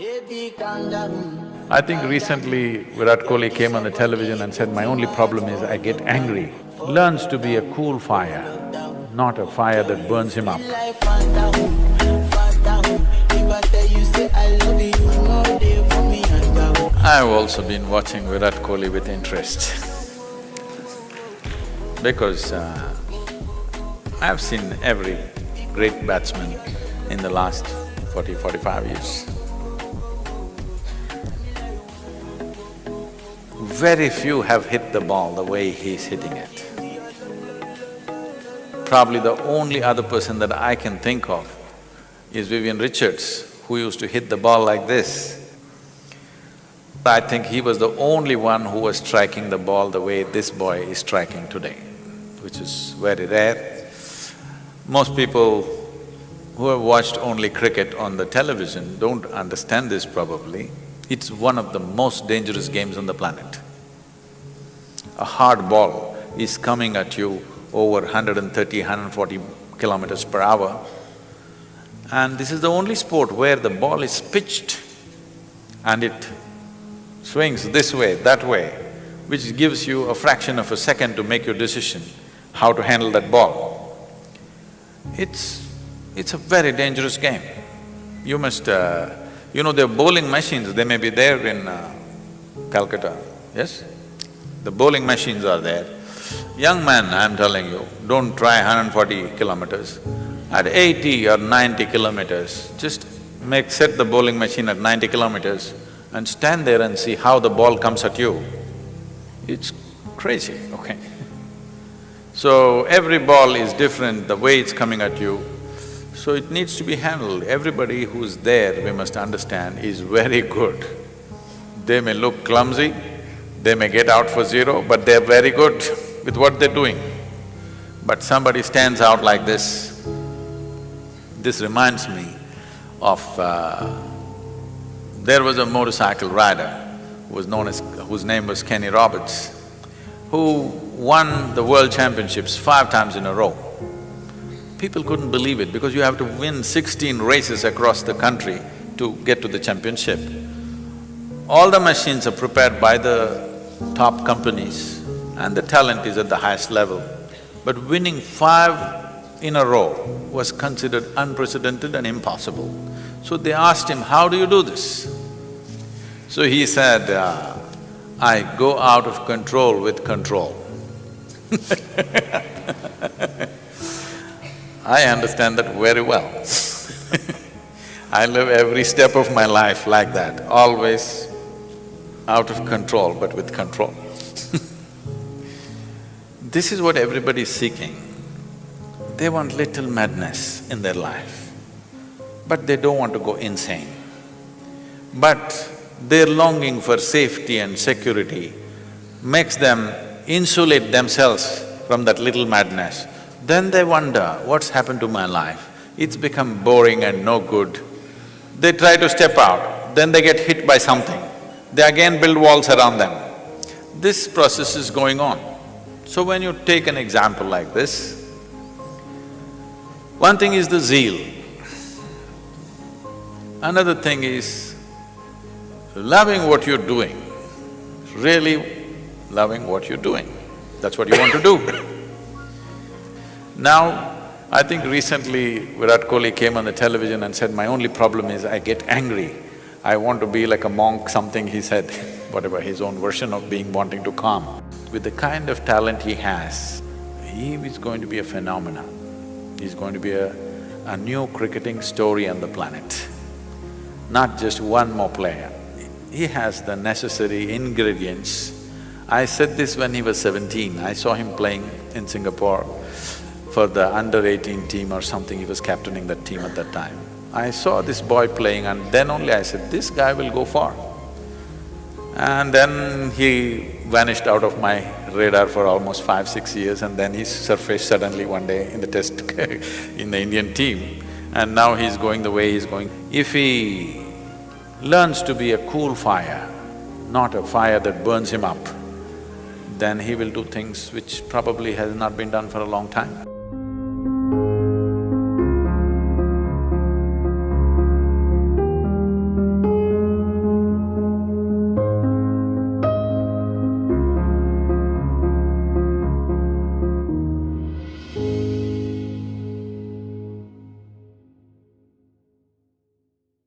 I think recently Virat Kohli came on the television and said, "My only problem is I get angry." Learns to be a cool fire, not a fire that burns him up. I've also been watching Virat Kohli with interest because I've seen every great batsman in the last 45 years. Very few have hit the ball the way he's hitting it. Probably the only other person that I can think of is Vivian Richards, who used to hit the ball like this. I think he was the only one who was striking the ball the way this boy is striking today, which is very rare. Most people who have watched only cricket on the television don't understand this probably. It's one of the most dangerous games on the planet. A hard ball is coming at you over 130, 140 kilometers per hour, and this is the only sport where the ball is pitched and it swings this way, that way, which gives you a fraction of a second to make your decision how to handle that ball. It's a very dangerous game. You must… you know, the bowling machines, they may be there in Calcutta, yes? The bowling machines are there. Young man, I'm telling you, don't try 140 kilometers. At 80 or 90 kilometers, just set the bowling machine at 90 kilometers and stand there and see how the ball comes at you. It's crazy, okay? So, every ball is different, the way it's coming at you, so it needs to be handled. Everybody who's there, we must understand, is very good. They may look clumsy, they may get out for zero, but they're very good with what they're doing. But somebody stands out like this. This reminds me of… there was a motorcycle rider whose name was Kenny Roberts, who won the world championships 5 times in a row. People couldn't believe it because you have to win 16 races across the country to get to the championship. All the machines are prepared by the top companies and the talent is at the highest level. But winning 5 in a row was considered unprecedented and impossible. So they asked him, "How do you do this?" So he said, "I go out of control with control." I understand that very well. I live every step of my life like that, always out of control but with control. This is what everybody is seeking. They want little madness in their life, but they don't want to go insane. But their longing for safety and security makes them insulate themselves from that little madness. Then they wonder, what's happened to my life? It's become boring and no good. They try to step out, then they get hit by something. They again build walls around them. This process is going on. So when you take an example like this, one thing is the zeal. Another thing is loving what you're doing, really loving what you're doing. That's what you want to do. Now, I think recently Virat Kohli came on the television and said, "My only problem is I get angry. I want to be like a monk," something he said, whatever his own version of being wanting to calm. With the kind of talent he has, he is going to be a phenomenon. He's going to be a new cricketing story on the planet, not just one more player. He has the necessary ingredients. I said this when he was 17, I saw him playing in Singapore for the under-18 team or something, he was captaining that team at that time. I saw this boy playing and then only I said, this guy will go far. And then he vanished out of my radar for almost 5-6 years and then he surfaced suddenly one day in the test in the Indian team, and now he's going the way he's going. If he learns to be a cool fire, not a fire that burns him up, then he will do things which probably has not been done for a long time.